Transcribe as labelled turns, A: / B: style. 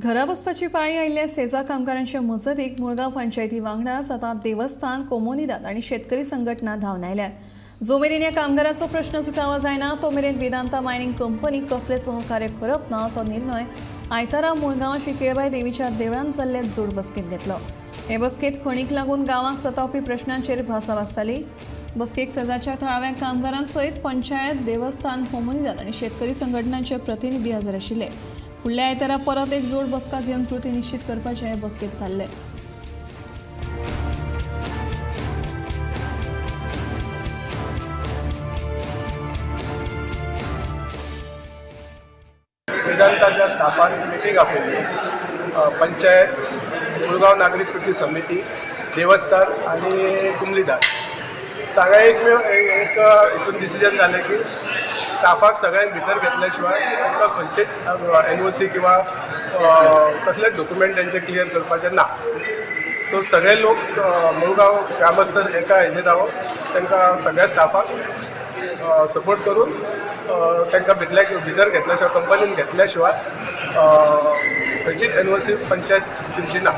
A: घरा बसपाची पाळी आयिल्ल्या सेजा कामगारांच्या मजतीक मुळगांव पंचायती वांगडाच आता देवस्थान, कोमोनीदाद आणि शेतकरी संघटना धांवन आयल्यात। जो मेरेन ह्या कामगारांचो प्रश्न सुटावो जायना तो मेरेन वेदांता मायनिंग कंपनीक कसलेच सहकार्य करप ना असो निर्णय आयतारा मुळगांव श्री केळबाई देवीच्या देवळान जाल्ले जोड बसकेंत घेतलो। हे बसकेंत खणीक लागून गांवांक सतावपी प्रश्नांचेर भासाभास जाली। बसकेक सेजाच्या थळाव्या कामगारांसयत पंचायत, देवस्थान, कोमोनीदाद आणि शेतकरी संघटनांचे प्रतिनिधी हजर आशिल्ले। फुडल्या आयतारा परत एक जोड बसका घेवन कृती निश्चित करपाचे बसकेत थारले।
B: वेदांताच्या स्टाफान मिटींग आपयली। पंचायत, मुळगांव नागरिक कृती समिती, देवस्थान आणि कुमलीदाद सगळ्या एक हितून डिसिजन जालें की स्टाफाक सगळ्यांक भितर घेतल्या शिवाय तांकां खंयचेच एनओसी किंवा कसलेच डॉक्युमेंट तेंचे क्लियर करपाचे ना। सो सगळे लोक मुळगांव ग्रामस्थ एका हेजेर रावप, तांकां सगळ्या स्टाफाक सपोर्ट करून तांकां भितर घेतल्या शिवाय कंपनीन घेतल्या शिवाय खंयचीच एनओसी पंचायत दिवची ना।